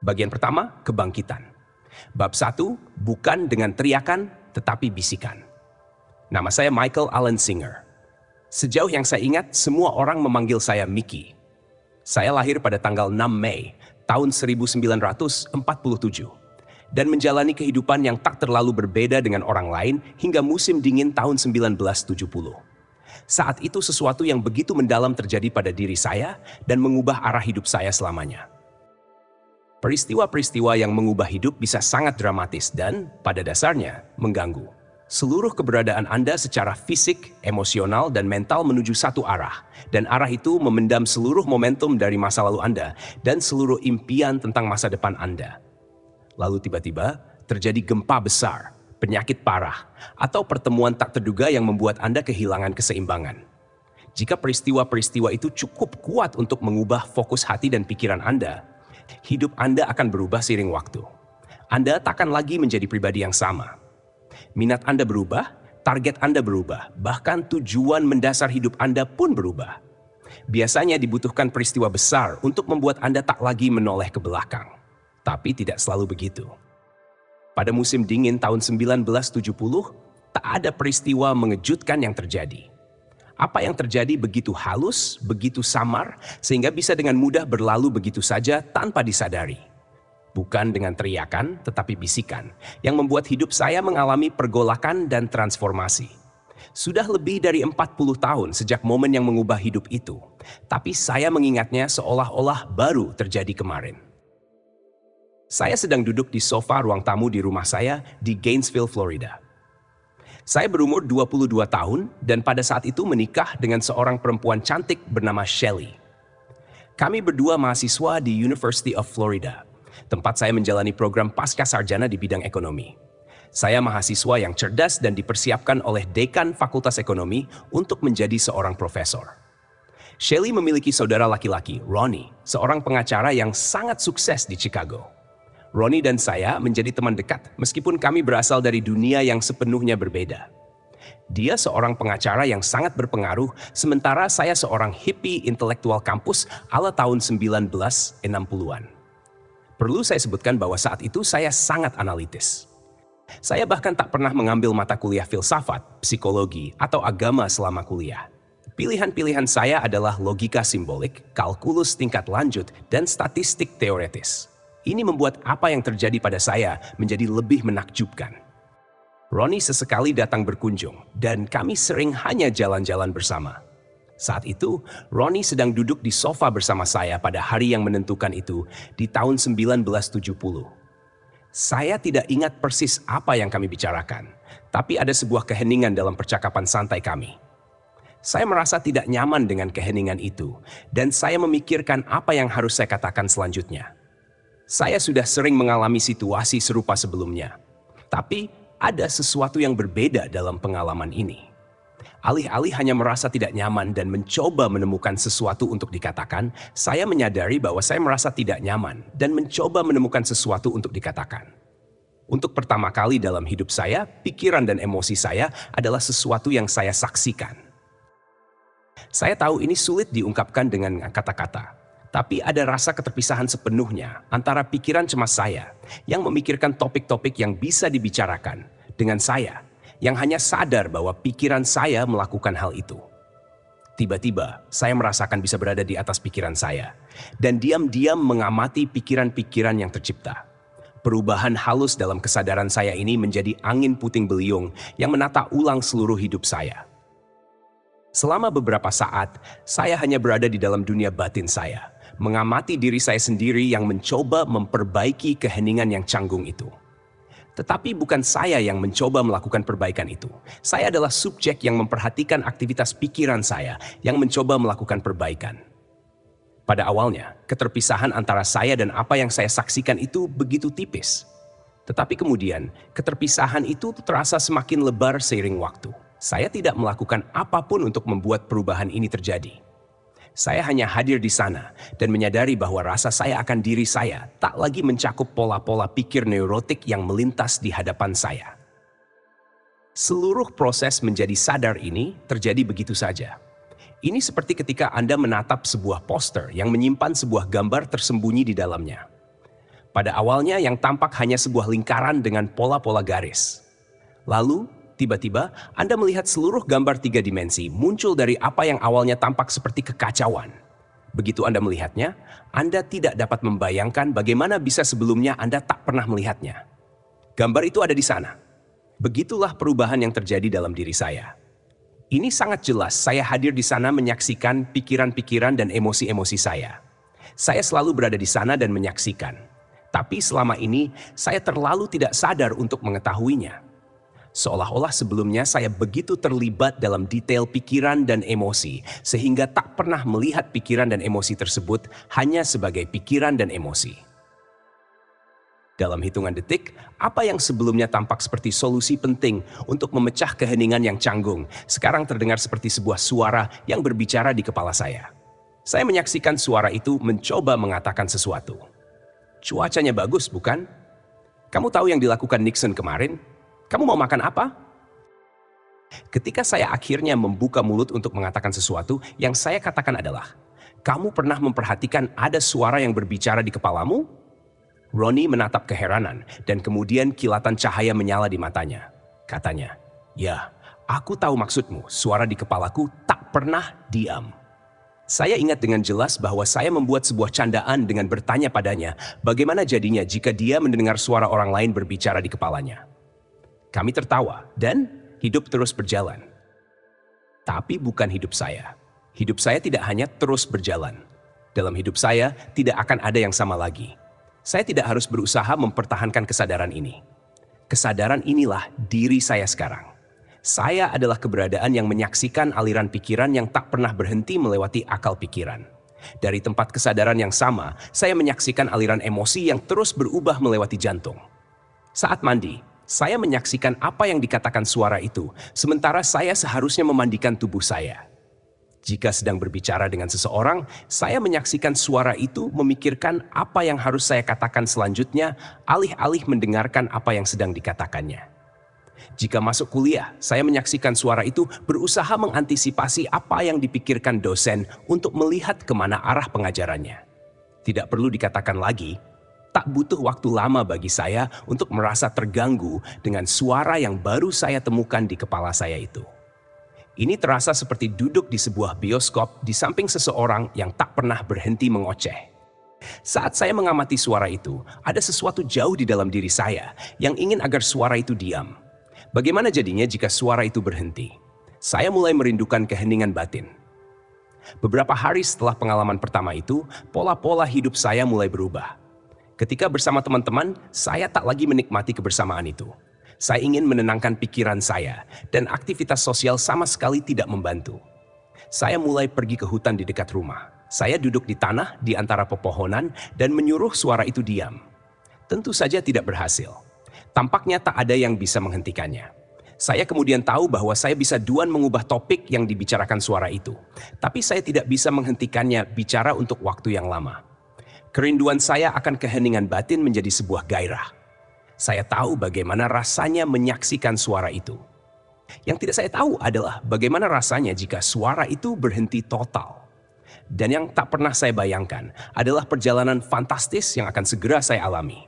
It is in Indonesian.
Bagian pertama, kebangkitan. Bab 1, bukan dengan teriakan, tetapi bisikan. Nama saya Michael Allen Singer. Sejauh yang saya ingat, semua orang memanggil saya Mickey. Saya lahir pada tanggal 6 Mei tahun 1947 dan menjalani kehidupan yang tak terlalu berbeda dengan orang lain hingga musim dingin tahun 1970. Saat itu sesuatu yang begitu mendalam terjadi pada diri saya dan mengubah arah hidup saya selamanya. Peristiwa-peristiwa yang mengubah hidup bisa sangat dramatis dan, pada dasarnya, mengganggu. Seluruh keberadaan Anda secara fisik, emosional, dan mental menuju satu arah, dan arah itu memendam seluruh momentum dari masa lalu Anda dan seluruh impian tentang masa depan Anda. Lalu tiba-tiba terjadi gempa besar, penyakit parah, atau pertemuan tak terduga yang membuat Anda kehilangan keseimbangan. Jika peristiwa-peristiwa itu cukup kuat untuk mengubah fokus hati dan pikiran Anda, hidup Anda akan berubah seiring waktu. Anda takkan lagi menjadi pribadi yang sama. Minat Anda berubah, target Anda berubah, bahkan tujuan mendasar hidup Anda pun berubah. Biasanya dibutuhkan peristiwa besar untuk membuat Anda tak lagi menoleh ke belakang. Tapi tidak selalu begitu. Pada musim dingin tahun 1970, tak ada peristiwa mengejutkan yang terjadi. Apa yang terjadi begitu halus, begitu samar, sehingga bisa dengan mudah berlalu begitu saja tanpa disadari. Bukan dengan teriakan, tetapi bisikan, yang membuat hidup saya mengalami pergolakan dan transformasi. Sudah lebih dari 40 tahun sejak momen yang mengubah hidup itu, tapi saya mengingatnya seolah-olah baru terjadi kemarin. Saya sedang duduk di sofa ruang tamu di rumah saya di Gainesville, Florida. Saya berumur 22 tahun dan pada saat itu menikah dengan seorang perempuan cantik bernama Shelley. Kami berdua mahasiswa di University of Florida, tempat saya menjalani program pascasarjana di bidang ekonomi. Saya mahasiswa yang cerdas dan dipersiapkan oleh dekan Fakultas Ekonomi untuk menjadi seorang profesor. Shelley memiliki saudara laki-laki, Ronnie, seorang pengacara yang sangat sukses di Chicago. Ronnie dan saya menjadi teman dekat meskipun kami berasal dari dunia yang sepenuhnya berbeda. Dia seorang pengacara yang sangat berpengaruh, sementara saya seorang hippie intelektual kampus ala tahun 1960-an. Perlu saya sebutkan bahwa saat itu saya sangat analitis. Saya bahkan tak pernah mengambil mata kuliah filsafat, psikologi, atau agama selama kuliah. Pilihan-pilihan saya adalah logika simbolik, kalkulus tingkat lanjut, dan statistik teoretis. Ini membuat apa yang terjadi pada saya menjadi lebih menakjubkan. Ronnie sesekali datang berkunjung, dan kami sering hanya jalan-jalan bersama. Saat itu, Ronnie sedang duduk di sofa bersama saya pada hari yang menentukan itu di tahun 1970. Saya tidak ingat persis apa yang kami bicarakan, tapi ada sebuah keheningan dalam percakapan santai kami. Saya merasa tidak nyaman dengan keheningan itu, dan saya memikirkan apa yang harus saya katakan selanjutnya. Saya sudah sering mengalami situasi serupa sebelumnya, tapi ada sesuatu yang berbeda dalam pengalaman ini. Alih-alih hanya merasa tidak nyaman dan mencoba menemukan sesuatu untuk dikatakan, saya menyadari bahwa saya merasa tidak nyaman dan mencoba menemukan sesuatu untuk dikatakan. Untuk pertama kali dalam hidup saya, pikiran dan emosi saya adalah sesuatu yang saya saksikan. Saya tahu ini sulit diungkapkan dengan kata-kata. Tapi ada rasa keterpisahan sepenuhnya antara pikiran cemas saya yang memikirkan topik-topik yang bisa dibicarakan dengan saya yang hanya sadar bahwa pikiran saya melakukan hal itu. Tiba-tiba saya merasakan bisa berada di atas pikiran saya dan diam-diam mengamati pikiran-pikiran yang tercipta. Perubahan halus dalam kesadaran saya ini menjadi angin puting beliung yang menata ulang seluruh hidup saya. Selama beberapa saat, saya hanya berada di dalam dunia batin saya, mengamati diri saya sendiri yang mencoba memperbaiki keheningan yang canggung itu. Tetapi bukan saya yang mencoba melakukan perbaikan itu. Saya adalah subjek yang memperhatikan aktivitas pikiran saya yang mencoba melakukan perbaikan. Pada awalnya, keterpisahan antara saya dan apa yang saya saksikan itu begitu tipis. Tetapi kemudian, keterpisahan itu terasa semakin lebar seiring waktu. Saya tidak melakukan apapun untuk membuat perubahan ini terjadi. Saya hanya hadir di sana dan menyadari bahwa rasa saya akan diri saya tak lagi mencakup pola-pola pikir neurotik yang melintas di hadapan saya. Seluruh proses menjadi sadar ini terjadi begitu saja. Ini seperti ketika Anda menatap sebuah poster yang menyimpan sebuah gambar tersembunyi di dalamnya. Pada awalnya yang tampak hanya sebuah lingkaran dengan pola-pola garis. Lalu, tiba-tiba Anda melihat seluruh gambar 3 dimensi muncul dari apa yang awalnya tampak seperti kekacauan. Begitu Anda melihatnya, Anda tidak dapat membayangkan bagaimana bisa sebelumnya Anda tak pernah melihatnya. Gambar itu ada di sana. Begitulah perubahan yang terjadi dalam diri saya. Ini sangat jelas, saya hadir di sana menyaksikan pikiran-pikiran dan emosi-emosi saya. Saya selalu berada di sana dan menyaksikan. Tapi selama ini, saya terlalu tidak sadar untuk mengetahuinya. Seolah-olah sebelumnya saya begitu terlibat dalam detail pikiran dan emosi, sehingga tak pernah melihat pikiran dan emosi tersebut hanya sebagai pikiran dan emosi. Dalam hitungan detik, apa yang sebelumnya tampak seperti solusi penting untuk memecah keheningan yang canggung, sekarang terdengar seperti sebuah suara yang berbicara di kepala saya. Saya menyaksikan suara itu mencoba mengatakan sesuatu. Cuacanya bagus, bukan? Kamu tahu yang dilakukan Nixon kemarin? Kamu mau makan apa? Ketika saya akhirnya membuka mulut untuk mengatakan sesuatu, yang saya katakan adalah, kamu pernah memperhatikan ada suara yang berbicara di kepalamu? Ronnie menatap keheranan, dan kemudian kilatan cahaya menyala di matanya. Katanya, ya, aku tahu maksudmu, suara di kepalaku tak pernah diam. Saya ingat dengan jelas bahwa saya membuat sebuah candaan dengan bertanya padanya, bagaimana jadinya jika dia mendengar suara orang lain berbicara di kepalanya. Kami tertawa, dan hidup terus berjalan. Tapi bukan hidup saya. Hidup saya tidak hanya terus berjalan. Dalam hidup saya, tidak akan ada yang sama lagi. Saya tidak harus berusaha mempertahankan kesadaran ini. Kesadaran inilah diri saya sekarang. Saya adalah keberadaan yang menyaksikan aliran pikiran yang tak pernah berhenti melewati akal pikiran. Dari tempat kesadaran yang sama, saya menyaksikan aliran emosi yang terus berubah melewati jantung. Saat mandi, saya menyaksikan apa yang dikatakan suara itu, sementara saya seharusnya memandikan tubuh saya. Jika sedang berbicara dengan seseorang, saya menyaksikan suara itu memikirkan apa yang harus saya katakan selanjutnya, alih-alih mendengarkan apa yang sedang dikatakannya. Jika masuk kuliah, saya menyaksikan suara itu berusaha mengantisipasi apa yang dipikirkan dosen untuk melihat kemana arah pengajarannya. Tidak perlu dikatakan lagi, tak butuh waktu lama bagi saya untuk merasa terganggu dengan suara yang baru saya temukan di kepala saya itu. Ini terasa seperti duduk di sebuah bioskop di samping seseorang yang tak pernah berhenti mengoceh. Saat saya mengamati suara itu, ada sesuatu jauh di dalam diri saya yang ingin agar suara itu diam. Bagaimana jadinya jika suara itu berhenti? Saya mulai merindukan keheningan batin. Beberapa hari setelah pengalaman pertama itu, pola-pola hidup saya mulai berubah. Ketika bersama teman-teman, saya tak lagi menikmati kebersamaan itu. Saya ingin menenangkan pikiran saya, dan aktivitas sosial sama sekali tidak membantu. Saya mulai pergi ke hutan di dekat rumah. Saya duduk di tanah di antara pepohonan dan menyuruh suara itu diam. Tentu saja tidak berhasil. Tampaknya tak ada yang bisa menghentikannya. Saya kemudian tahu bahwa saya bisa duan mengubah topik yang dibicarakan suara itu. Tapi saya tidak bisa menghentikannya bicara untuk waktu yang lama. Kerinduan saya akan keheningan batin menjadi sebuah gairah. Saya tahu bagaimana rasanya menyaksikan suara itu. Yang tidak saya tahu adalah bagaimana rasanya jika suara itu berhenti total. Dan yang tak pernah saya bayangkan adalah perjalanan fantastis yang akan segera saya alami.